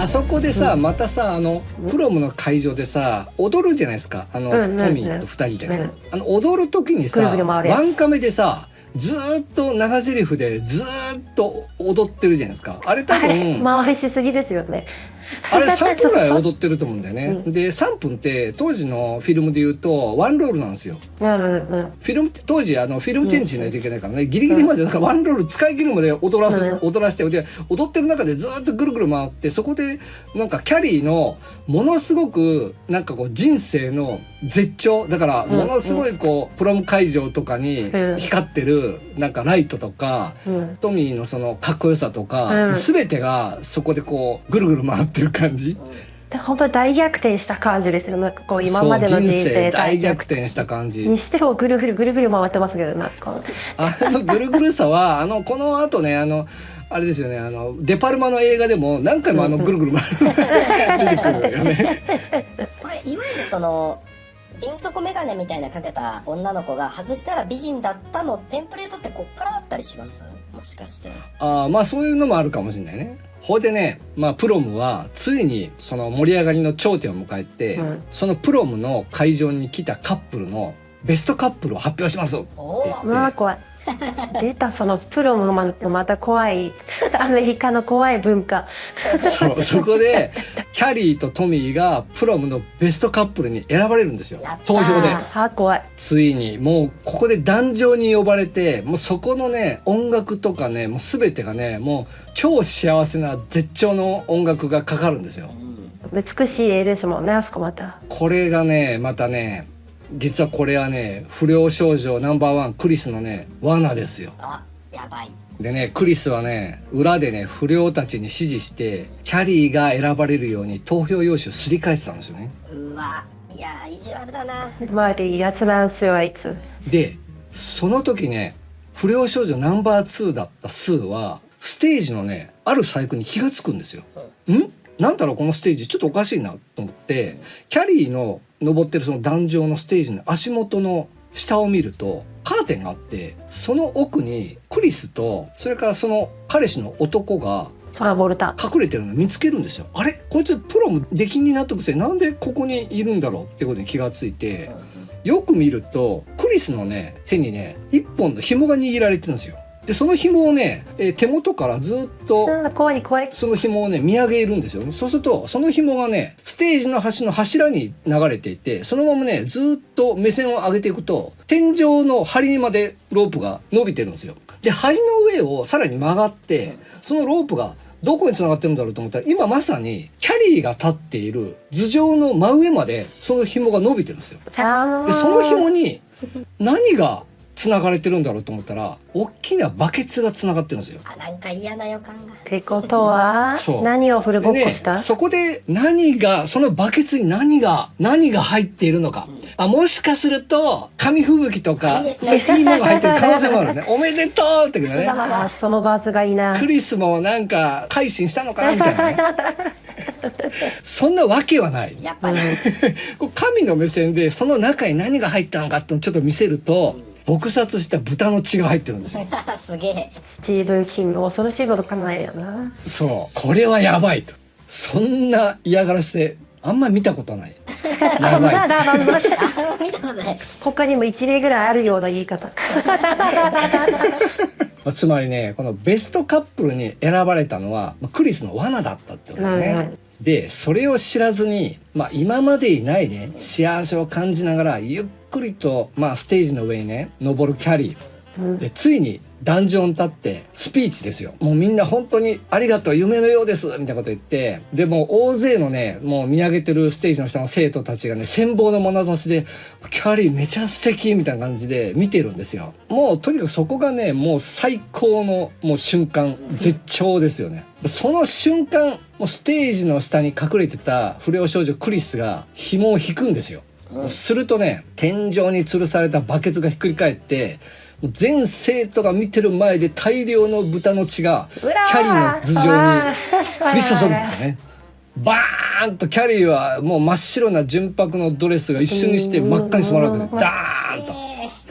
あそこでさ、またさプロムの会場でさ踊るじゃないですか、トミーと2人で、踊る時にさワンカメでさずーっと長台詞でずーっと踊ってるじゃないですか。あれ多分回しすぎですよね。あれ3分ぐらい踊ってると思うんだよね。で3分って当時のフィルムで言うとワンロールなんですよ。フィルムって当時フィルムチェンジしないといけないからね、ギリギリまでなんかワンロール使い切るまで踊らしてで踊ってる中でずっとぐるぐる回って、そこでなんかキャリーのものすごくなんかこう人生の絶頂だから、ものすごいこうプロム会場とかに光ってるなんかライトとか、トミーのそのかっこよさとか、全てがそこでこうぐるぐる回ってる感じ。本当に大逆転した感じですよ。なんかこう今までの人生大逆転した感じにしてもぐるぐるぐるぐる回ってますけど、なんですかぐるぐるさはこの後ねあれですよね、デパルマの映画でも何回もぐるぐる回る出てくるよね。これいわゆるその瓶底メガネみたいなかけた女の子が外したら美人だったのテンプレートってこっからだったりします？もしかして。まあそういうのもあるかもしれないね。ほいでね、プロムはついにその盛り上がりの頂点を迎えて、そのプロムの会場に来たカップルのベストカップルを発表しますって言って。怖い出た、そのプロもまた怖いアメリカの怖い文化。そこでキャリーとトミーがプロムのベストカップルに選ばれるんですよ、投票で。怖い。ついにもうここで壇上に呼ばれて、もうそこのね音楽とかねもう全てがねもう超幸せな絶頂の音楽がかかるんですよ。美しい絵ですもんね、あそこまた。これがねまたね、実はこれはね不良少女ナンバーワンクリスのね罠ですよ。やばい。でね、クリスはね裏でね不良たちに指示してキャリーが選ばれるように投票用紙をすり替えてたんですよね。うわ、いや意地悪だな。やつなんすよあいつ。でその時ね不良少女ナンバー2だったスーはステージのねある細工に気がつくんですよ。なんだろうこのステージちょっとおかしいなと思って、キャリーの登ってるその壇上のステージの足元の下を見るとカーテンがあって、その奥にクリスとそれからその彼氏の男が隠れてるのを見つけるんですよ。あれこいつプロも出禁になったくせになんでここにいるんだろうってことに気がついて、よく見るとクリスのね手にね一本の紐が握られてるんですよ。でその紐をね、手元からずっとその紐をね見上げるんですよね。そうするとその紐がねステージの端の柱に流れていて、そのままねずっと目線を上げていくと天井の梁にまでロープが伸びてるんですよ。で梁の上をさらに曲がってそのロープがどこに繋がってるんだろうと思ったら、今まさにキャリーが立っている頭上の真上までその紐が伸びてるんですよ。でその紐に何が繋がれてるんだろうと思ったら、大きなバケツが繋がってるんですよ。なんか嫌な予感が。ってことは何をフルボッコした？そこでそのバケツに何が入っているのか、もしかすると紙吹雪とかそういうものが入ってる可能性もあるね。おめでとうってね。そのバースがいいな。クリスもなんか改心したのかなみたいなね。そんなわけはない。やっぱり神の目線でその中に何が入ったのかってちょっと見せると、撲殺した豚の血が入ってるんですよ。すげえ。スティーブン・キング恐ろしいこと考えるよな。そうこれはやばいと。そんな嫌がらせあんま見たことない。やばい見たことない。他にも1例ぐらいあるような言い方。つまりねこのベストカップルに選ばれたのはクリスの罠だったってことだね。でそれを知らずに、今までにないね幸せを感じながらゆっくりと、ステージの上にね登るキャリー、でついに壇上に立ってスピーチですよ。もうみんな本当にありがとう夢のようですみたいなこと言って、でも大勢のねもう見上げてるステージの下の生徒たちがね羨望の眼差しでキャリーめちゃ素敵みたいな感じで見てるんですよ。もうとにかくそこがねもう最高のもう瞬間絶頂ですよね。その瞬間もうステージの下に隠れてた不良少女クリスが紐を引くんですよ。するとね天井に吊るされたバケツがひっくり返って全生徒が見てる前で大量の豚の血がキャリーの頭上に降り注ぐんですよね。バーンとキャリーはもう真っ白な純白のドレスが一瞬にして真っ赤に染まるわけでダーンと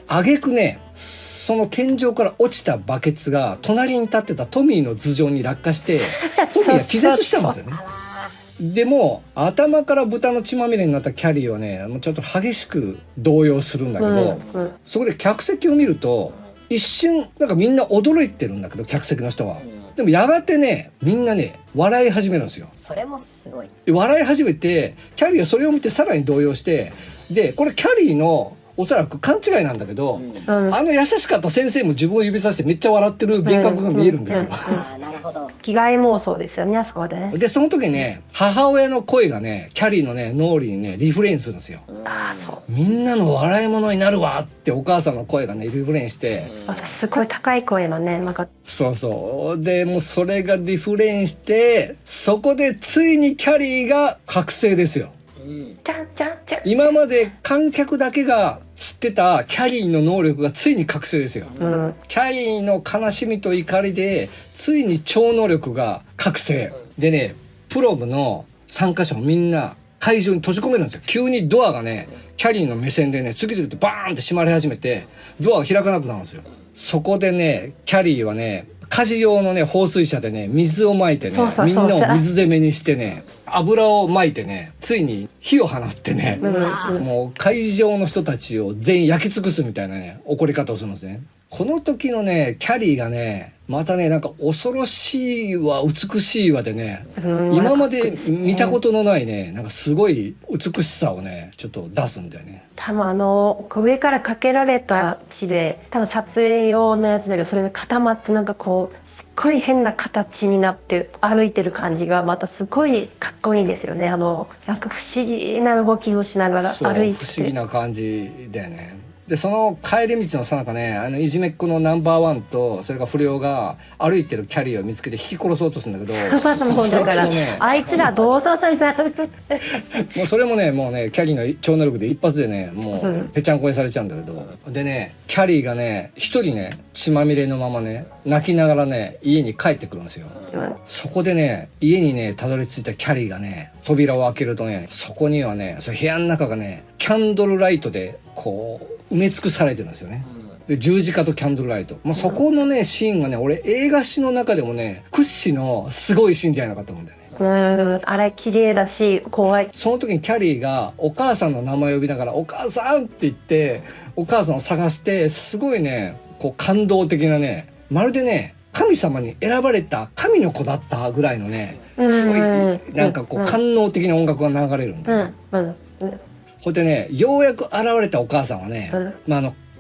挙句ねその天井から落ちたバケツが隣に立ってたトミーの頭上に落下してトミーは気絶したんですよね。でも頭から豚の血まみれになったキャリーはねもうちょっと激しく動揺するんだけど、そこで客席を見ると一瞬なんかみんな驚いてるんだけど客席の人は。でもやがてねみんなね笑い始めるんですよ。それもすごい。で笑い始めてキャリーはそれを見てさらに動揺して、でこれキャリーのおそらく勘違いなんだけど、あの優しかった先生も自分を指さしてめっちゃ笑ってる幻覚が見えるんですよ。ああ、なるほど。着替え妄想ですよね、あそこでね。でその時ね母親の声がねキャリーのね脳裏にねリフレインするんですよ。ああ、そう。みんなの笑い物になるわってお母さんの声がねリフレインして、私すごい高い声のね、なんかそうそうでもうそれがリフレインして、そこでついにキャリーが覚醒ですよ。じゃんじゃんじゃん。今まで観客だけが知ってたキャリーの能力がついに覚醒ですよ。キャリーの悲しみと怒りでついに超能力が覚醒でね、プロムの参加者もみんな会場に閉じ込めるんですよ。急にドアがねキャリーの目線でね次々とバーンって閉まり始めてドアが開かなくなるんですよ。そこでねキャリーはね家事用のね放水車でね水をまいてね、みんなを水攻めにしてね油をまいてねついに火を放ってね、もう会場の人たちを全員焼き尽くすみたいなね怒り方をするんですね。この時のねキャリーがねまたねなんか恐ろしいわ美しいわでね、今まで見たことのないねなんかすごい美しさをねちょっと出すんだよね。多分上からかけられた血で多分撮影用のやつだけど、それで固まってなんかこうすっごい変な形になって歩いてる感じがまたすごいかっこいいんですよね。なんか不思議な動きをしながら歩いてて、不思議な感じだよね。でその帰り道のさなかねいじめっ子のナンバーワンとそれから不良が歩いてるキャリーを見つけて引き殺そうとするんだけど、もうだから、ね、あいつらどうだったりさもうそれもねもうねキャリーの超能力で一発でねもうぺちゃんこにされちゃうんだけど、でねキャリーがね一人ね血まみれのままね泣きながらね家に帰ってくるんですよ。そこでね家にねたどり着いたキャリーがね扉を開けるとねそこにはねその部屋の中がねキャンドルライトでこう埋め尽くされてるんですよね。で十字架とキャンドルライト、もうそこのねシーンがね俺映画史の中でもね屈指のすごいシーンじゃないのかと思うんだよね。あれ綺麗だし怖い。その時にキャリーがお母さんの名前を呼びながらお母さんって言ってお母さんを探して、すごいねこう感動的なね、まるでね神様に選ばれた神の子だったぐらいのねすごいなんかこう官能的な音楽が流れるんだよ。ほいでねようやく現れたお母さんはね、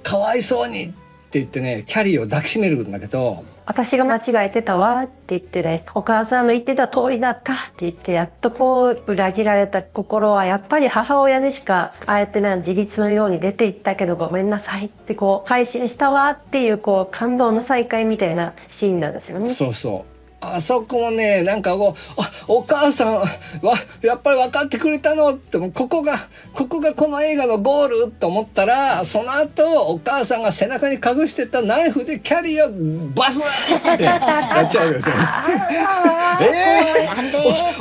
かわいそうにって言ってねキャリーを抱きしめるんだけど、私が間違えてたわって言ってね、お母さんの言ってた通りだったって言って、やっとこう裏切られた心はやっぱり母親にしか会えてない自立のように出ていったけどごめんなさいってこう改心したわっていうこう感動の再会みたいなシーンなんですよね。そうそう、あそこもねなんかこうお母さんはやっぱり分かってくれたのって、もうここがこの映画のゴールと思ったら、その後お母さんが背中に隠してたナイフでキャリーをバスってやっちゃうわけですよ。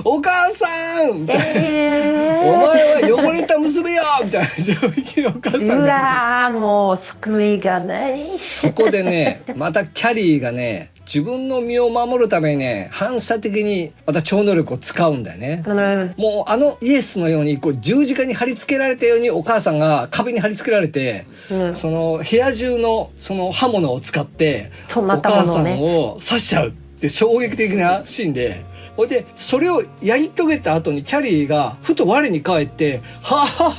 お母さん、お前は汚れた娘よみたいな衝撃のお母さんが、うわーもう救いがない。そこでねまたキャリーがね自分の身を守るためにね反射的にまた超能力を使うんだよね。もうイエスのようにこう十字架に貼り付けられたようにお母さんが壁に貼り付けられて、その部屋中のその刃物を使ってお母さんを刺しちゃうって衝撃的なシーンで、ほいでそれをやり遂げた後にキャリーがふと我に返って「はあ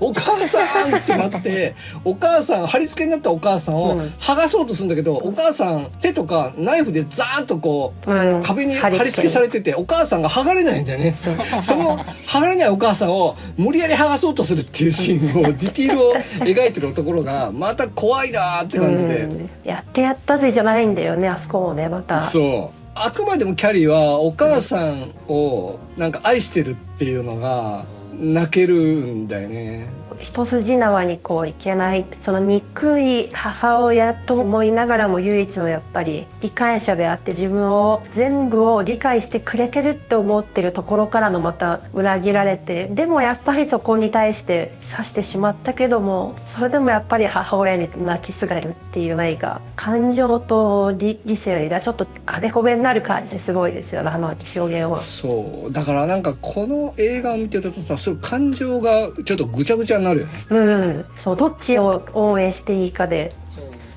お母さん!」ってなってお母さん貼り付けになったお母さんを剥がそうとするんだけど、お母さん手とかナイフでザーッとこう壁に貼り付けされててお母さんが剥がれないんだよね。その剥がれないお母さんを無理やり剥がそうとするっていうシーンをディティールを描いてるところがまた怖いなって感じで、やってやったぜじゃないんだよね、あそこもねまた。そうあくまでもキャリーはお母さんをなんか愛してるっていうのが泣けるんだよね。一筋縄にこういけない、その憎い母親と思いながらも唯一のやっぱり理解者であって、自分を全部を理解してくれてるって思ってるところからのまた裏切られて、でもやっぱりそこに対して刺してしまったけども、それでもやっぱり母親に泣きすがるっていう愛が、感情と理性がちょっとあれこべになる感じですごいですよね、あの表現は。そうだからなんかこの映画を見てるとさ、そういう感情がちょっとぐちゃぐちゃになるよね。そうどっちを応援していいかで、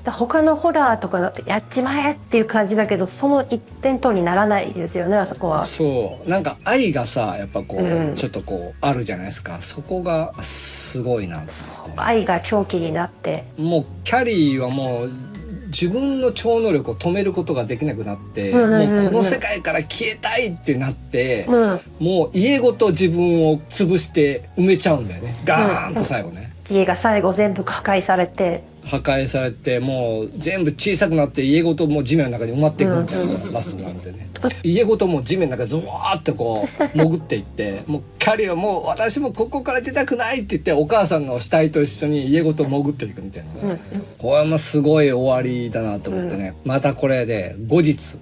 他のホラーとかだってやっちまえっていう感じだけど、その一点とにならないですよね、あそこは。そうなんか愛がさやっぱこう、ちょっとこうあるじゃないですか。そこがすごいなって、愛が狂気になって、もうキャリーはもう自分の超能力を止めることができなくなって、もうこの世界から消えたいってなって、もう家ごと自分を潰して埋めちゃうんだよね、ガーンと最後ね。家が最後全部破壊されて、もう全部小さくなって家ごともう地面の中に埋まっていくみたいな、ラストになってね、家ごともう地面の中にゾワーってこう潜っていってもうキャリーはもう私もここから出たくないって言ってお母さんの死体と一緒に家ごと潜っていくみたいな、これはまあすごい終わりだなと思ってね、またこれで後日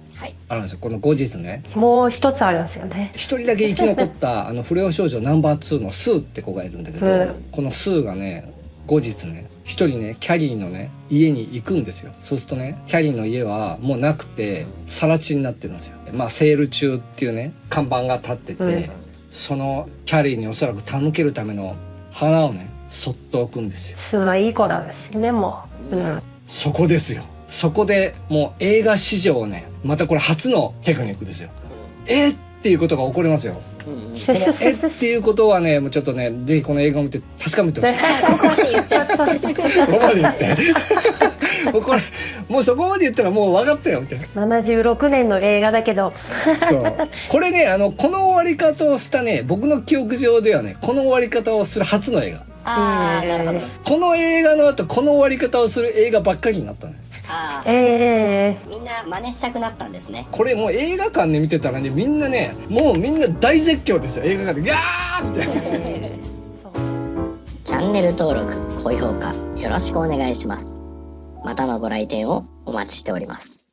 あるんですよ。この後日ね、もう一つありますよね。一人だけ生き残った不良少女ナンバー2のスーって子がいるんだけど、このスーがね後日ね一人ねキャリーのね家に行くんですよ。そうするとねキャリーの家はもうなくて更地になってるんですよ。まあセール中っていうね看板が立ってて、そのキャリーにおそらく手向けるための花をねそっと置くんですよ。すごいいい子なんですよね、もう。そこですよ。そこでもう映画史上ねまたこれ初のテクニックですよ。っていうことが起こりますよ。っていうことはねもうちょっとねぜひこの映画を見て確かめてほしい。ここまで言ってこれもうそこまで言ったらもう分かったよみたいな。76年の映画だけどそうこれねこの終わり方をしたね僕の記憶上ではねこの終わり方をする初の映画。なるほど。この映画の後この終わり方をする映画ばっかりになったね。みんな真似したくなったんですね。これもう映画館で見てたらねみんなねもうみんな大絶叫ですよ。映画館でガーってチャンネル登録高評価よろしくお願いします。またのご来店をお待ちしております。